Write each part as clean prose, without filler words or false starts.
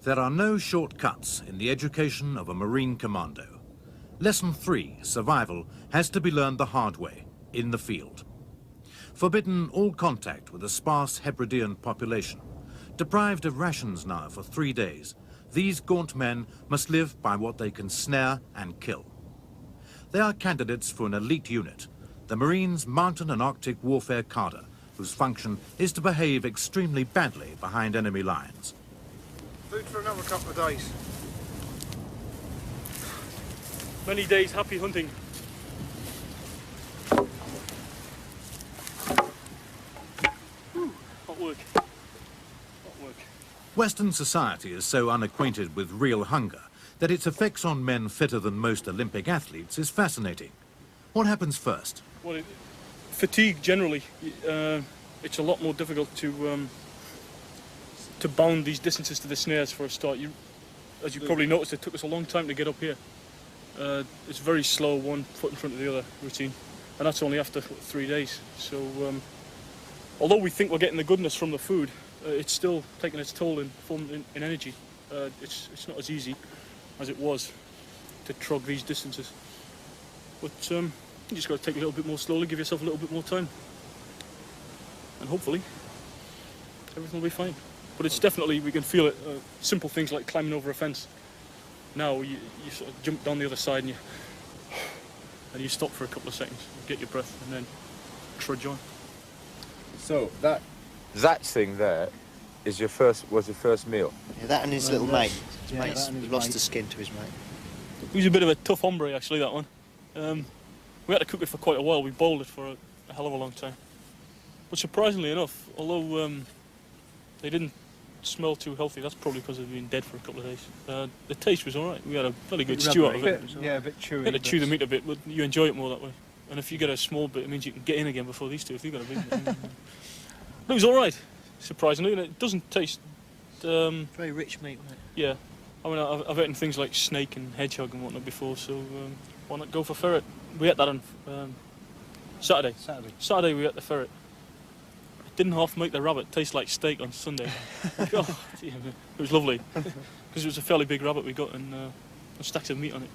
There are no shortcuts in the education of a Marine commando. Lesson 3, survival, has to be learned the hard way, in the field. Forbidden all contact with a sparse Hebridean population, deprived of rations now for 3 days, these gaunt men must live by what they can snare and kill. They are candidates for an elite unit, the Marines' Mountain and Arctic Warfare Cadre, whose function is to behave extremely badly behind enemy lines. Food for another couple of days. Many days happy hunting. Hot work. Hot work. Western society is so unacquainted with real hunger that its effects on men fitter than most Olympic athletes is fascinating. What happens first? Well, fatigue generally. It's a lot more difficult to bound these distances to the snares for a start. As you probably noticed, it took us a long time to get up here. It's very slow, one foot in front of the other routine, and that's only after 3 days. So although we think we're getting the goodness from the food, it's still taking its toll in energy. It's not as easy as it was to trog these distances. But you just got to take it a little bit more slowly, give yourself a little bit more time, and hopefully everything will be fine. But it's definitely, we can feel it, simple things like climbing over a fence. Now you sort of jump down the other side and you stop for a couple of seconds, get your breath, and then trudge on. So that thing there is was your first meal? Yeah, that and his little mate. His Yeah, mate's that and his lost mate. his skin to his mate. He's a bit of a tough hombre, actually, that one. We had to cook it for quite a while. We boiled it for a hell of a long time. But surprisingly enough, although they didn't smell too healthy, that's probably because they've been dead for a couple of days. The taste was all right. We had a fairly good stew out of it. Yeah, a bit chewy. You had to chew the meat a bit, but you enjoy it more that way. And if you get a small bit, it means you can get in again before these two, if you've got a big one. It was all right, surprisingly, and it doesn't taste... Very rich meat, wasn't it? Yeah. I mean, I've eaten things like snake and hedgehog and whatnot before, so why not go for ferret? We ate that on Saturday. Saturday we ate the ferret. It didn't half make the rabbit taste like steak on Sunday. Oh, dear me. It was lovely, because it was a fairly big rabbit we got and stacks of meat on it.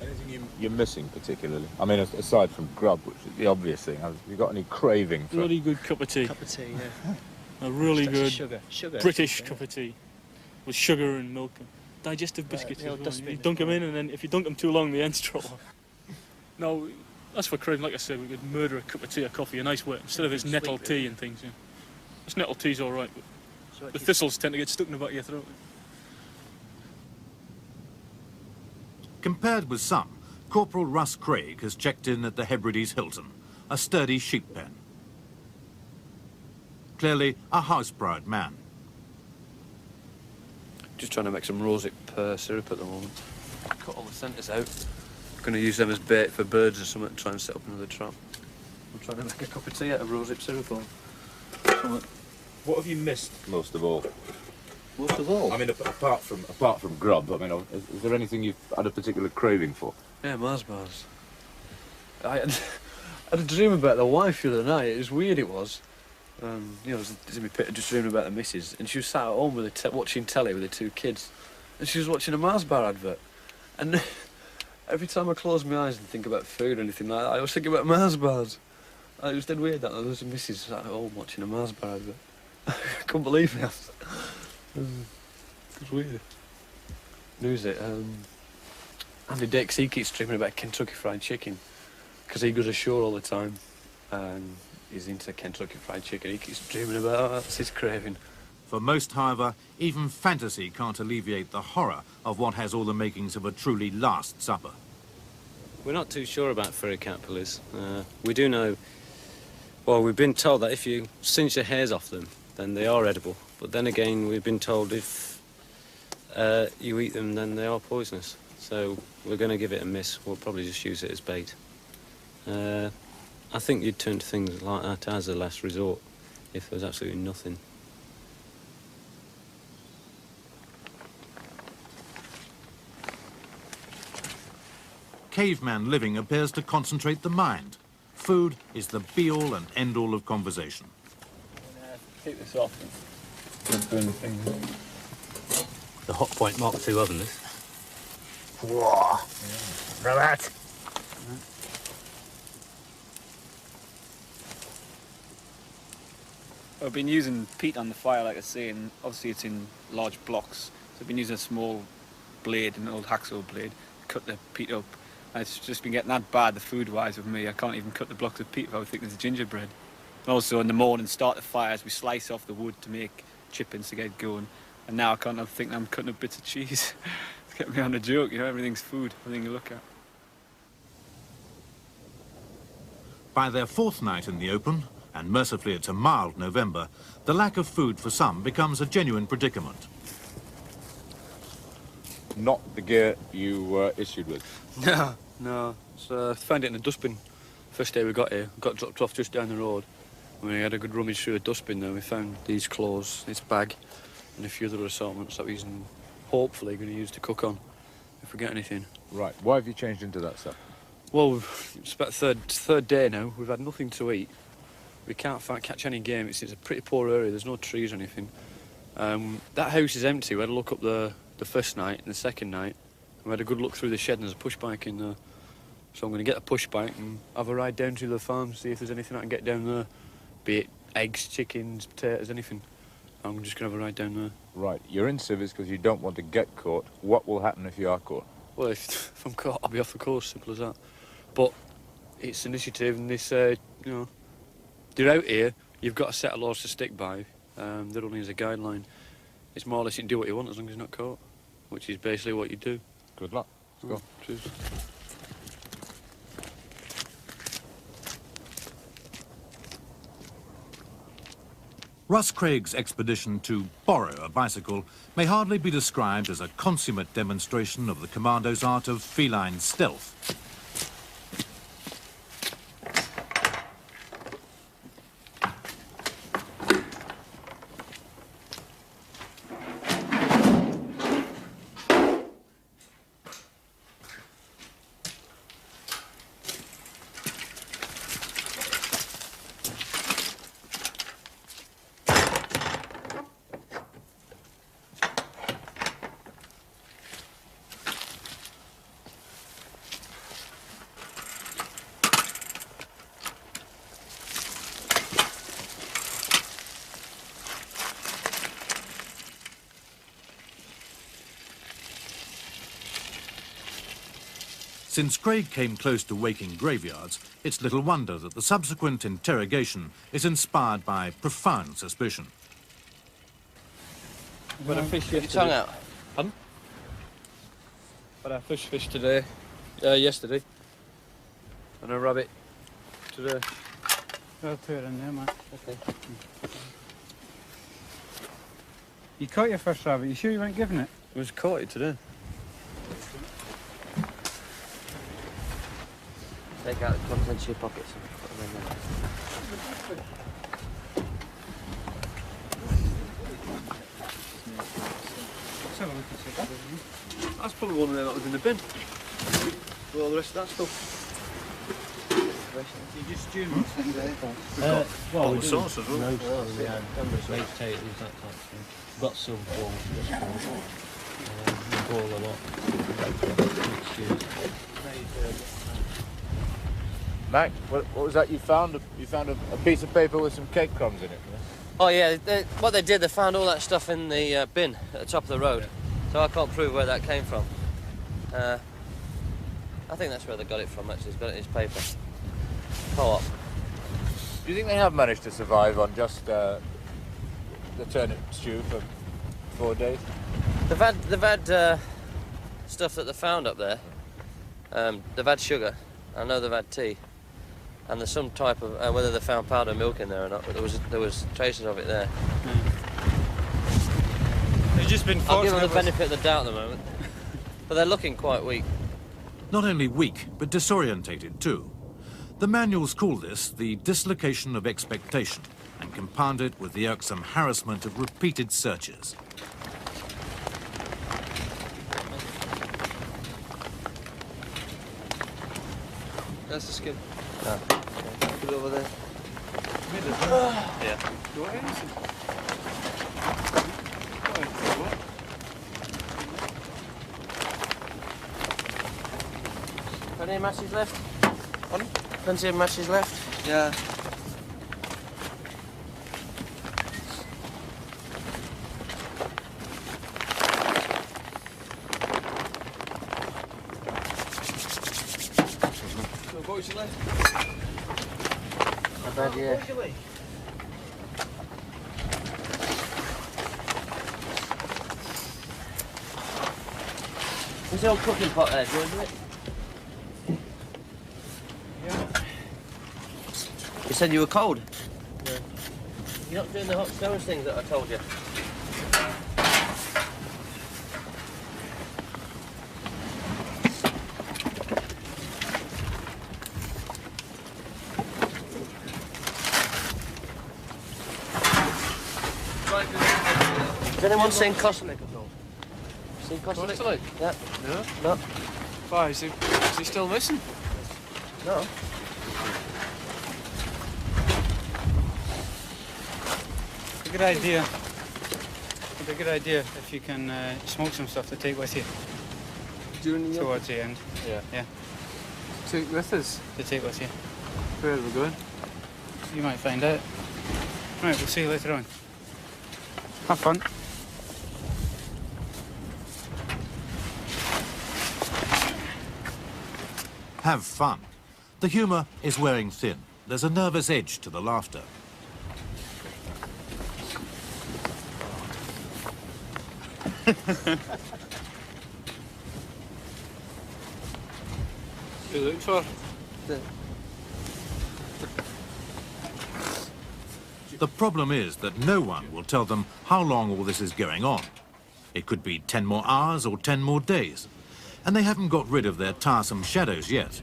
Anything you're missing particularly? I mean, aside from grub, which is the obvious thing, have you got any craving for? Really good cup of tea. Cup of tea, yeah. A really good Sugar. British cup of tea with sugar and milk and digestive biscuits. the old As well. dustbin You as dunk them well. in, and then if you dunk them too long, the ends drop off. No, that's for craving. Like I said, we could murder a cup of tea or coffee, a nice wet, instead of this nettle tea and things. Yeah. This nettle tea's all right, but the thistles tend to get stuck in the back of your throat. Compared with some, Corporal Russ Craig has checked in at the Hebrides Hilton, a sturdy sheep pen. Clearly a house-proud man. Just trying to make some rosette syrup at the moment. Cut all the centres out. Going to use them as bait for birds or something, try and set up another trap. I'm trying to make a cup of tea out of rosette syrup or something. What have you missed most of all? Most of all? I mean, apart from grub, I mean, is there anything you've had a particular craving for? Yeah, Mars bars. I had a dream about the wife the other night. It was weird, it was. You know, I was in my pit just dreaming about the missus, and she was sat at home with watching telly with the 2 kids, and she was watching a Mars bar advert. And every time I close my eyes and think about food or anything like that, I always think about Mars bars. It was dead weird that there was a missus sat at home watching a Mars bar advert. I couldn't believe it. It was weird. Who's it? Andy Dix, he keeps dreaming about Kentucky Fried Chicken because he goes ashore all the time and he's into Kentucky Fried Chicken. He keeps dreaming about that's his craving. For most, however, even fantasy can't alleviate the horror of what has all the makings of a truly Last Supper. We're not too sure about furry caterpillars. We do know, well, we've been told that if you singe the hairs off them, then they are edible. But then again, we've been told if you eat them, then they are poisonous. So we're going to give it a miss. We'll probably just use it as bait. I think you'd turn to things like that as a last resort if there was absolutely nothing. Caveman living appears to concentrate the mind. Food is the be-all and end-all of conversation. Keep this off. The Hot Point Mark II oven, this. Whoa! Look at that! I've been using peat on the fire, like I say, and obviously it's in large blocks. So I've been using a small blade, an old hacksaw blade, to cut the peat up. And it's just been getting that bad, the food-wise, with me. I can't even cut the blocks of peat without thinking there's gingerbread. And also in the morning, start the fire as we slice off the wood to make chippings to get going. And now I can't help thinking I'm cutting up bits of cheese. It's getting me on a joke, you know, everything's food, everything you look at. By their fourth night in the open, and mercifully it's a mild November, the lack of food for some becomes a genuine predicament. Not the gear you were issued with. No. So found it in a dustbin. First day we got here, got dropped off just down the road. And we had a good rummage through a dustbin there. We found these clothes, this bag, and a few other assortments that we're hopefully going to use to cook on if we get anything. Right. Why have you changed into that stuff? Well, it's about third day now. We've had nothing to eat. We can't catch any game. It's a pretty poor area. There's no trees or anything. That house is empty. We had a look up the first night and the second night. And we had a good look through the shed and there's a push bike in there. So I'm going to get a push bike and have a ride down to the farm, see if there's anything I can get down there. Be it eggs, chickens, potatoes, anything. I'm just going to have a ride down there. Right. You're in civvies because you don't want to get caught. What will happen if you are caught? Well, if I'm caught, I'll be off the course, simple as that. But it's initiative and this, you know, they're out here, you've got a set of laws to stick by. They're only as a guideline. It's more or less you can do what you want as long as you're not caught, which is basically what you do. Good luck. Let's go. Cheers. Russ Craig's expedition to borrow a bicycle may hardly be described as a consummate demonstration of the commando's art of feline stealth. Since Craig came close to waking graveyards, it's little wonder that the subsequent interrogation is inspired by profound suspicion. But I fished Get your tongue out. Pardon? But I fished today, yesterday, and a rabbit today. I'll put it in there, man. Okay. You caught your first rabbit. You sure you weren't giving it? It was caught today. Take out the contents of your pockets and put them in there. Let's have a look and see. That's probably one of them that was in the bin. With all the rest of that stuff. You just stew it. Well, we the sauce as well. No, we had baked potatoes, that type of thing. Got some balls, we boil a lot. Max, what was that you found? You found a piece of paper with some cake crumbs in it. Oh yeah, what they did, they found all that stuff in the bin at the top of the road. So I can't prove where that came from. I think that's where they got it from, actually. It's got it in his paper. Co-op. Do you think they have managed to survive on just the turnip stew for 4 days? They've had stuff that they found up there. They've had sugar. I know they've had tea. And there's some type of, whether they found powdered milk in there or not, but there was traces of it there. It's just been I'll give them the benefit of the doubt at the moment. But they're looking quite weak. Not only weak, but disorientated too. The manuals call this the dislocation of expectation and compound it with the irksome harassment of repeated searches. That's the skin. No. Put it over there. Yeah. Plenty of matches left? Plenty of matches left? Yeah. Not bad, yeah. There's the old cooking pot there, George, isn't it? Yeah. You said you were cold? Yeah. You're not doing the hot stones things that I told you? Has anyone seen Kostelik at all? Seen Kostelik? Kostelik? Yeah. No. No? Why, is he still missing? No. It's a good idea. It's a good idea if you can smoke some stuff to take with you towards the end. Yeah. Yeah. Take with us? To take with you. Where are we going? You might find out. Right, we'll see you later on. Have fun. Have fun. The humour is wearing thin. There's a nervous edge to the laughter. You looking for? The problem is that no one will tell them how long all this is going on. It could be 10 more hours or 10 more days. And they haven't got rid of their tiresome shadows yet.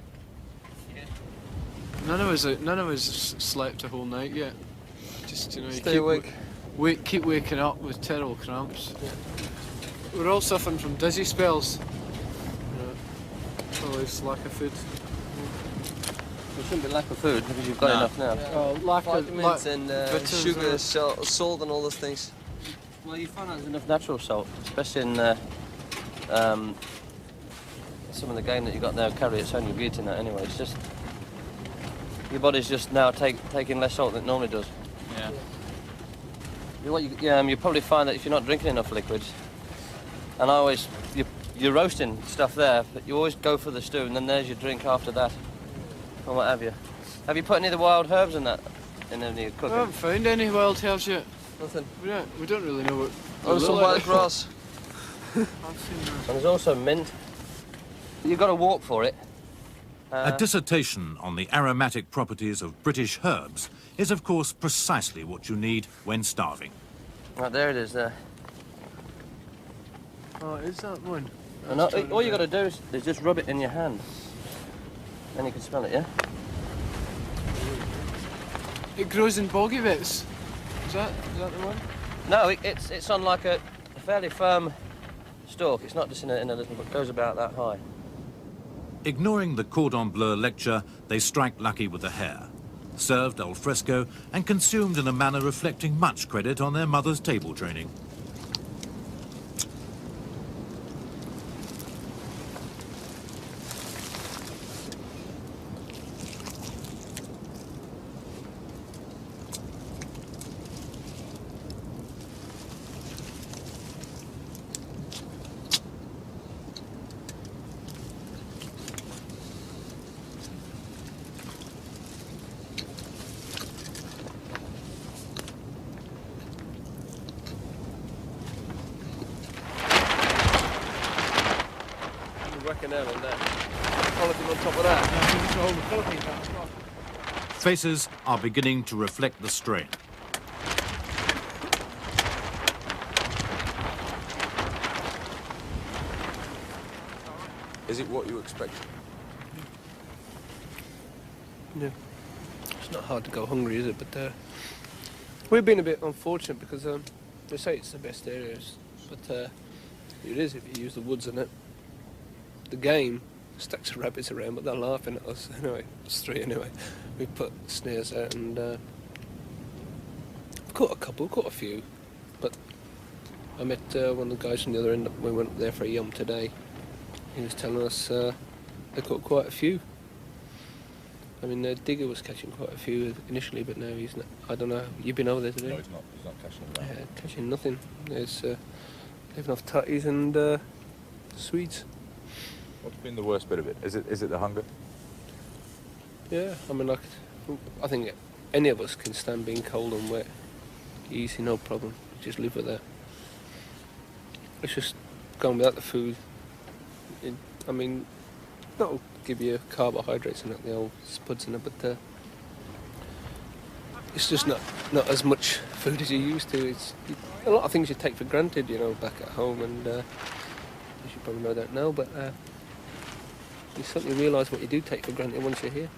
None of us slept a whole night yet. Just, you know, Stay awake. Keep waking up with terrible cramps. Yeah. We're all suffering from dizzy spells. Probably lack of food. There shouldn't be lack of food because you've got enough now. Lack Vitamins and sugar, salt. salt and all those things. Well, you find out there's enough natural salt, especially in some of the game that you got now. Carry its own beauty in that anyway. It's just your body's just now taking less salt than it normally does. Yeah. You probably find that if you're not drinking enough liquids, and you're roasting stuff there, but you always go for the stew, and then there's your drink after that, or what have you. Have you put any of the wild herbs in that, in any of your cooking? I haven't found any wild herbs yet. Nothing. We don't really know what. Oh, some wild grass. And there's also mint. You've got to walk for it. A dissertation on the aromatic properties of British herbs is, of course, precisely what you need when starving. Right, there it is there. Oh, is that one? And all you got to do is just rub it in your hand. Then you can smell it, yeah? It grows in boggy bits. Is that the one? No, it's on like a fairly firm stalk. It's not just in a little, but goes about that high. Ignoring the cordon bleu lecture, they strike lucky with the hare. Served al fresco and consumed in a manner reflecting much credit on their mother's table training. Faces are beginning to reflect the strain. Is it what you expected? Yeah. It's not hard to go hungry, is it? But we've been a bit unfortunate because they say it's the best areas, but it is if you use the woods in it. The game stacks of rabbits around, but they're laughing at us anyway. It's three anyway. We put snares out and caught a couple, caught a few, but I met one of the guys from the other end. We went up there for a yum today. He was telling us they caught quite a few. I mean, the digger was catching quite a few initially, but now he's not. I don't know. You've been over there today? No, he's not. He's not catching them. Yeah, catching nothing. There's living off tatties and Swedes. What's been the worst bit of it? Is it the hunger? Yeah, I mean, like, I think any of us can stand being cold and wet. Easy, no problem. Just live with that. It's just going without the food. I mean, that'll give you carbohydrates and that, the old spuds and that, but it's just not as much food as you used to. It's a lot of things you take for granted, you know, back at home, and you should probably know that now, but you certainly realise what you do take for granted once you're here.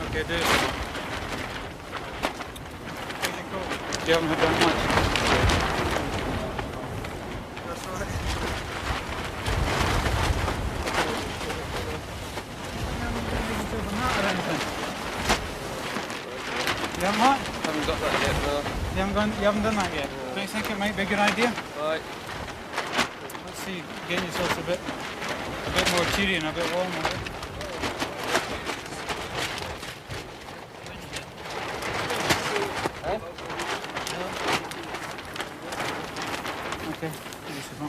Okay, dude. You haven't had that much. That's all right. You haven't what? Haven't got that yet, no. You haven't done that yet? Don't you think it might be a good idea? Right. Let's see, getting yourself a bit more cheery and a bit warmer. Okay.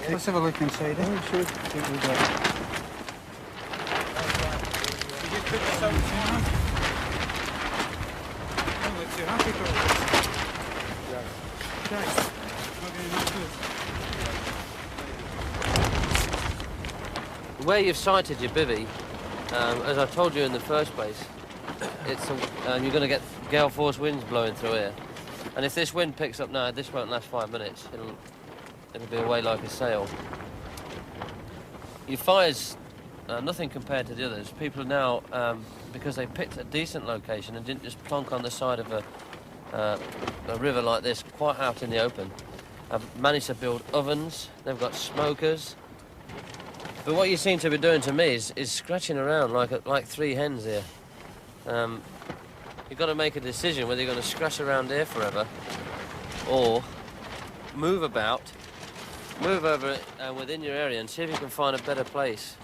Let's have a look inside. Oh, sure. Did you put this out soon, huh? Oh, look too happy for this. Okay. Not getting enough food. Where you've sighted your bivvy, as I told you in the first place, it's you're going to get gale force winds blowing through here. And if this wind picks up now, this won't last 5 minutes. It'll be away like a sail. Your fire's nothing compared to the others. People are now, because they picked a decent location and didn't just plonk on the side of a river like this, quite out in the open, have managed to build ovens. They've got smokers. But what you seem to be doing to me is scratching around like three hens here. You've got to make a decision whether you're going to scratch around here forever or move about, move over within your area and see if you can find a better place.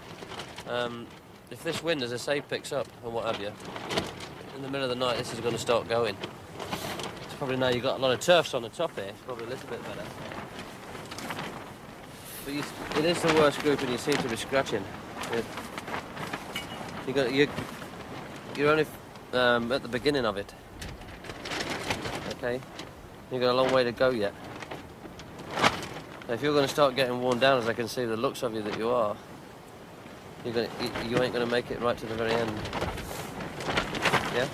If this wind, as I say, picks up and what have you, in the middle of the night this is going to start going. It's probably now you've got a lot of turfs on the top here, it's probably a little bit better. But it is the worst group and you seem to be scratching. You're only at the beginning of it. Okay? You've got a long way to go yet. Now, if you're going to start getting worn down, as I can see the looks of you that you are, you ain't going to make it right to the very end. Yeah?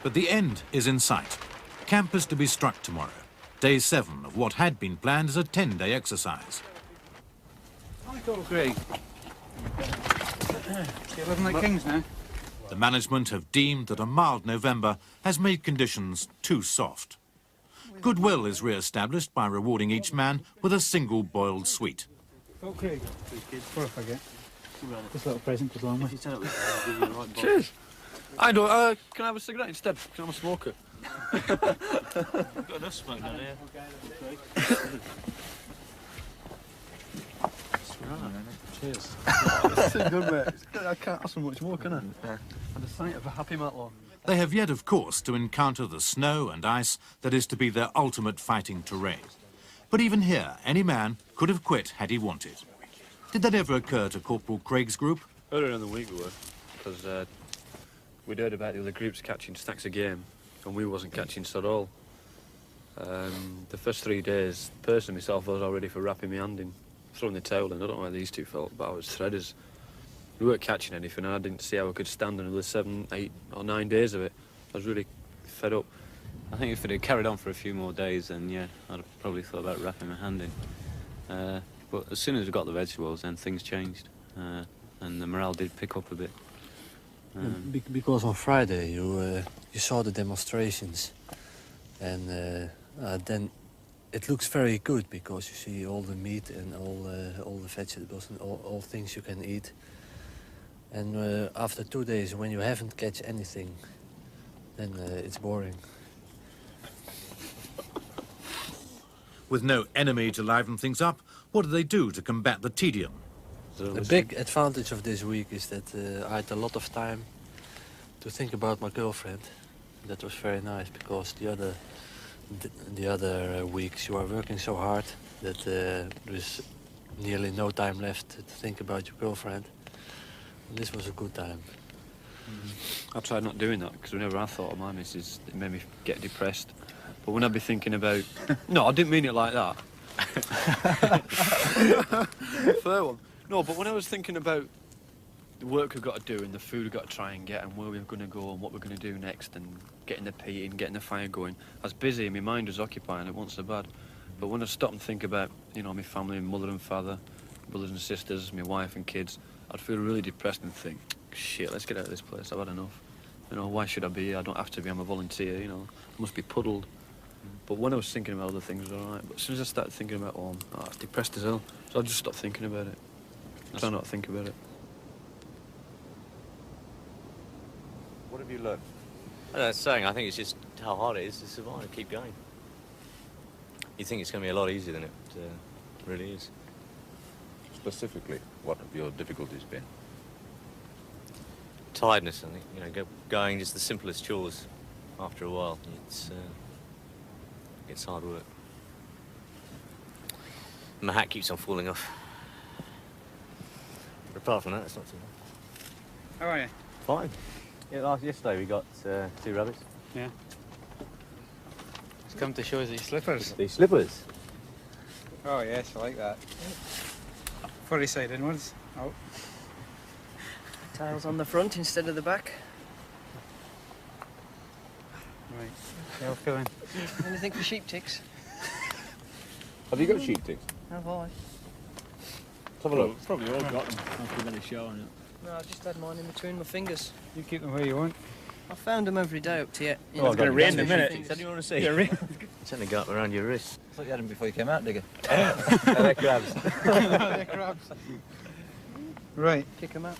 But the end is in sight. Camp is to be struck tomorrow, day 7 of what had been planned as a 10-day exercise. Great. You're living like kings now. The management have deemed that a mild November has made conditions too soft. Goodwill is re-established by rewarding each man with a single boiled sweet. Okay. Before I forget. This little present goes along with. Cheers. I don't. Can I have a cigarette instead? Can I have a smoker? Got enough smoke down here. Cheers. It's too good, mate. I can't ask for much more, can I? And the sight of a happy matlock. They have yet, of course, to encounter the snow and ice that is to be their ultimate fighting terrain. But even here, any man could have quit had he wanted. Did that ever occur to Corporal Craig's group? Earlier in the week we were, because we'd heard about the other groups catching stacks of game, and we wasn't catching so at all. The first 3 days, personally myself, I was all ready for wrapping my hand in, throwing the tail in. I don't know how these two felt, but I was threaders. We weren't catching anything, and I didn't see how I could stand another 7, 8 or 9 days of it. I was really fed up. I think if it had carried on for a few more days, then yeah, I'd have probably thought about wrapping my hand in. But as soon as we got the vegetables, then things changed, and the morale did pick up a bit. Because on Friday you saw the demonstrations, and then it looks very good because you see all the meat and all the vegetables and all things you can eat. And after 2 days, when you haven't catch anything, then it's boring. With no enemy to liven things up, what do they do to combat the tedium? The big advantage of this week is that I had a lot of time to think about my girlfriend. That was very nice because the other weeks you are working so hard that there is nearly no time left to think about your girlfriend. And this was a good time. I tried not doing that because whenever I thought of my missus, it made me get depressed. But when I'd be thinking about... No, I didn't mean it like that. Fair one. No, but when I was thinking about the work we've got to do and the food we've got to try and get and where we're going to go and what we're going to do next and getting the peat and getting the fire going, I was busy and my mind was occupying. It wasn't so bad. But when I stopped and think about, you know, my family, mother and father, brothers and sisters, my wife and kids, I'd feel really depressed and think, shit, let's get out of this place. I've had enough. You know, why should I be here? I don't have to be. I'm a volunteer, you know. I must be puddled. But when I was thinking about other things, it was all right. But as soon as I started thinking about home, I was depressed as hell. So I just stopped thinking about it. Try not to think about it. What have you learned? I don't know, saying, I think it's just how hard it is to survive and keep going. You think it's going to be a lot easier than it really is. Specifically, what have your difficulties been? Tiredness, I think. You know, going just the simplest chores after a while. It's hard work. My hat keeps on falling off. But apart from that, it's not too bad. How are you? Fine. Yeah, yesterday we got 2 rabbits. Yeah. It's come to show us these slippers. These slippers? Oh yes, I like that. Furry side inwards. Oh. Tiles on the front instead of the back. Right. Yeah, feeling. Anything for sheep ticks? Have you got sheep ticks? Have I? Let's have a look. Probably all got them after a shower on it. No, I just had mine in between my fingers. You keep them where you want. I found them every day up to you. Oh, it's going to rain in a minute. Fingers. What do you want to see? It's only got around your wrist. I thought you had them before you came out, digger. They're crabs. No, they're crabs. Right. Pick them up.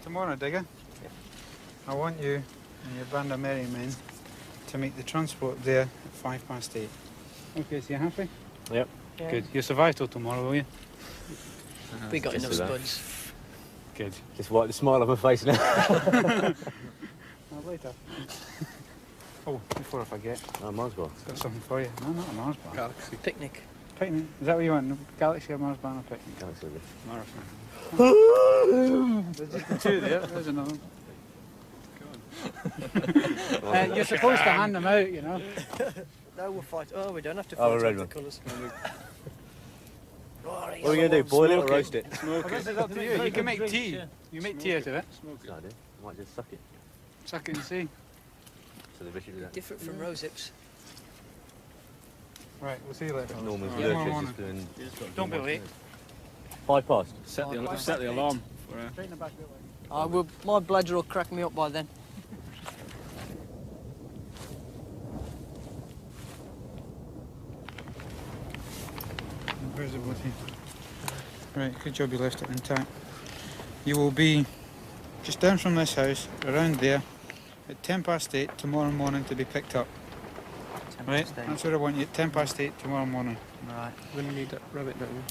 Tomorrow, digger. Yeah. I want you and your band of merry men to meet the transport there at 8:05. Okay, so you happy? Yep. Yeah. Good. You'll survive till tomorrow, will you? We got enough spuds. Good. Just wipe the smile off my face now. Later. Oh, before I forget. Oh, Mars bar. Got something for you. No, not a Mars bar. Galaxy. Picnic. Picnic. Is that what you want? Galaxy or Mars bar or picnic? Galaxy. Marathon. There's just the two there. There's another one. You're supposed to hand them out, you know. No, we'll fight. Oh, we don't have to Oh, fight red over one. the colours. What are we going to do? Boil it or roast it? Well, this is up to you. You can make tea. Yeah. You make tea out of it. Good idea. I might just suck it. Suck it and see. So the bishop do that. Different from rose hips. Right, we'll see you later. Normal Yeah, tomorrow lurches morning. just doing... Don't be late. 5 past. Set the alarm. Straight in the back that way. My bladder will crack me up by then. Where's the body? Right, good job you left it intact. You will be just down from this house, around there, at 8:10 tomorrow morning to be picked up. Right? That's where I want you, at 8:10 tomorrow morning. Right. We're going to need that rabbit, don't we?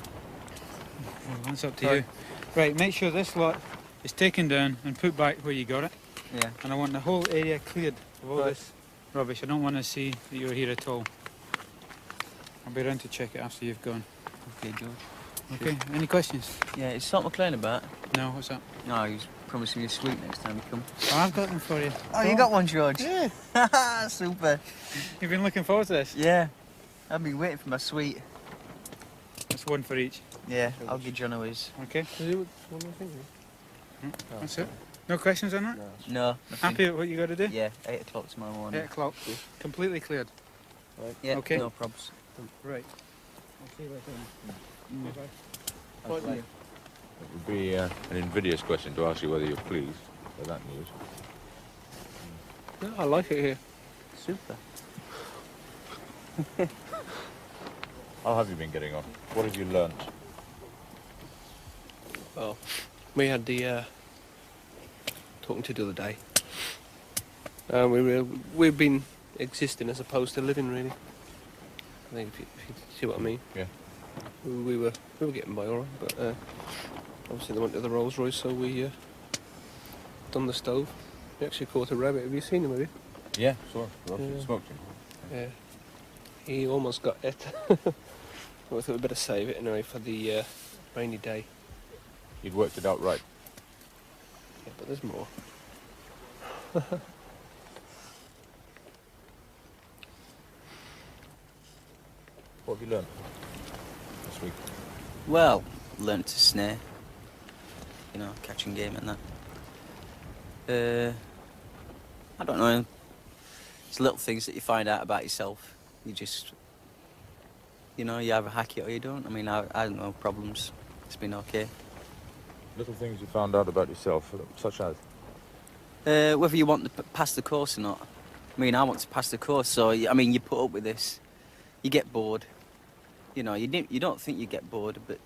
Well, that's up to you. Right, make sure this lot is taken down and put back where you got it. Yeah. And I want the whole area cleared of all this rubbish. I don't want to see that you're here at all. I'll be around to check it after you've gone. Okay, George. Okay, any questions? Yeah, it's Salt McLean about. No, what's that? No, he's promising me a sweet next time you come. Oh, I've got them for you. Oh, you got one, George? Yeah. Super. You've been looking forward to this? Yeah. I've been waiting for my sweet. That's one for each. Yeah, I'll give John his. Okay. That's it. No questions on that? No. Nothing. Happy with what you got to do? Yeah, 8 o'clock tomorrow morning. 8 o'clock. Completely cleared. Right. Yeah, Okay. no problems. Right. I'll see you later. Bye-bye. It would be an invidious question to ask you whether you're pleased with that news. Yeah, I like it here. Super. How have you been getting on? What have you learnt? Well, we had the talking to the other day. We've been existing as opposed to living, really. I think if you see what I mean. Yeah. We were getting by all right, but obviously they went to the Rolls Royce, so we done the stove. We actually caught a rabbit. Have you seen him? Have you? Yeah, sure. Smoked him. Yeah. He almost got it. I thought we'd better save it anyway for the rainy day. You'd worked it out right. Yeah, but there's more. What have you learnt this week? Well, learnt to snare. You know, catching game and that. I don't know. It's little things that you find out about yourself. You just, you know, you either hack it or you don't. I mean, I had no problems. It's been okay. Little things you found out about yourself, such as? Whether you want to pass the course or not. I mean, I want to pass the course, so, I mean, you put up with this. You get bored. You know, you don't think you get bored, but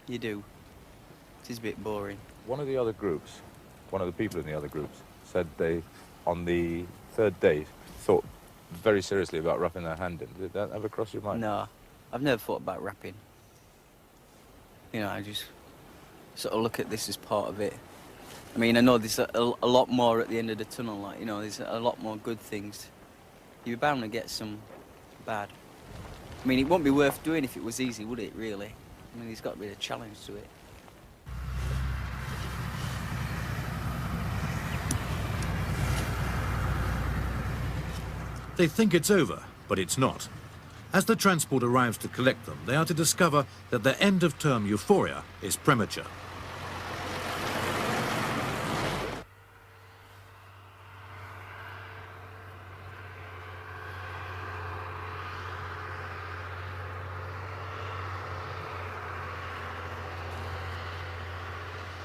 you do. It is a bit boring. One of the other groups, one of the people in the other groups, said they, on the third day, thought very seriously about wrapping their hand in. Did that ever cross your mind? No, I've never thought about rapping. You know, I just sort of look at this as part of it. I mean, I know there's a lot more at the end of the tunnel, like, you know, there's a lot more good things. You're bound to get some bad. I mean, it wouldn't be worth doing if it was easy, would it, really? I mean, there's got to be a challenge to it. They think it's over, but it's not. As the transport arrives to collect them, they are to discover that their end-of-term euphoria is premature.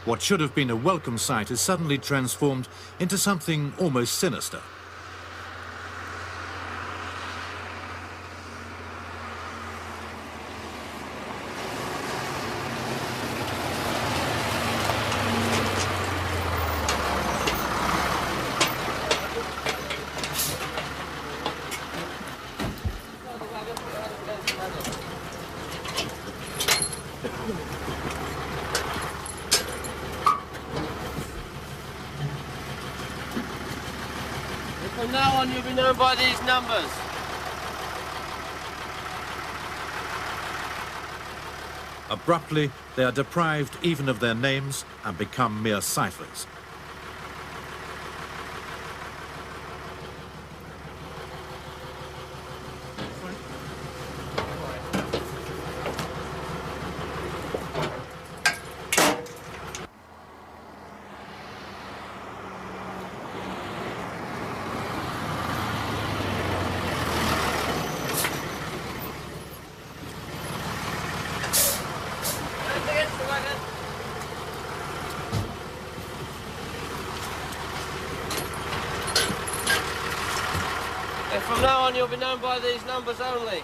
What should have been a welcome sight is suddenly transformed into something almost sinister. From now on, you'll be known by these numbers. Abruptly, they are deprived even of their names and become mere ciphers. From now on, you'll be known by these numbers only.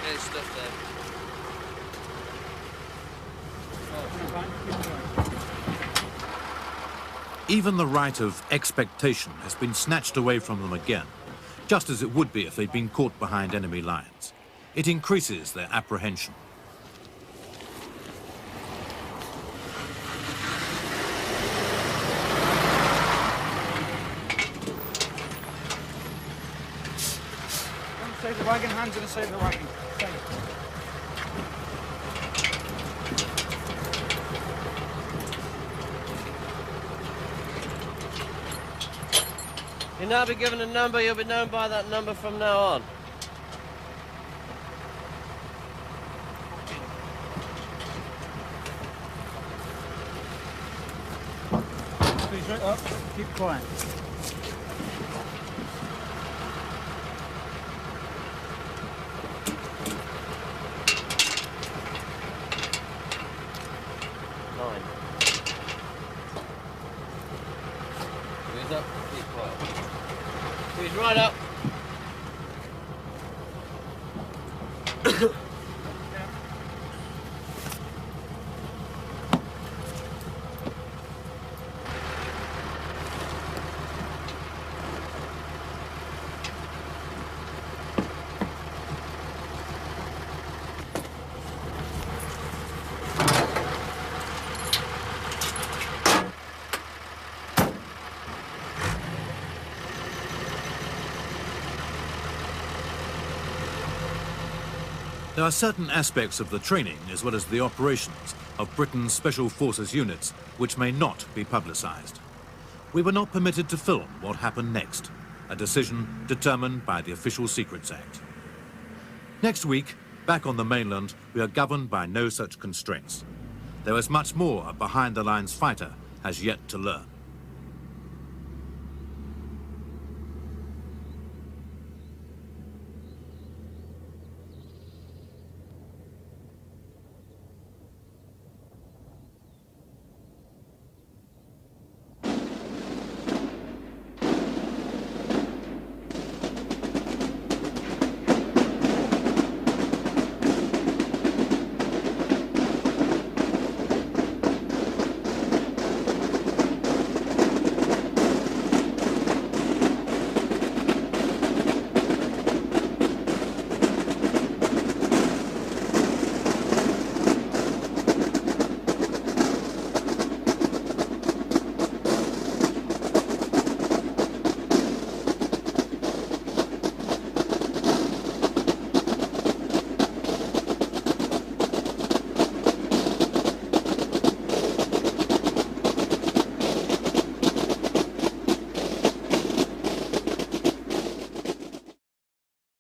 There's stuff there. Even the right of expectation has been snatched away from them again, just as it would be if they'd been caught behind enemy lines. It increases their apprehension. Save the wagon, hands in the side of the wagon. You'll now be given a number, you'll be known by that number from now on. Please, right up, keep quiet. He's right up. There are certain aspects of the training as well as the operations of Britain's Special Forces units which may not be publicised. We were not permitted to film what happened next, a decision determined by the Official Secrets Act. Next week, back on the mainland, we are governed by no such constraints. There is much more a behind-the-lines fighter has yet to learn.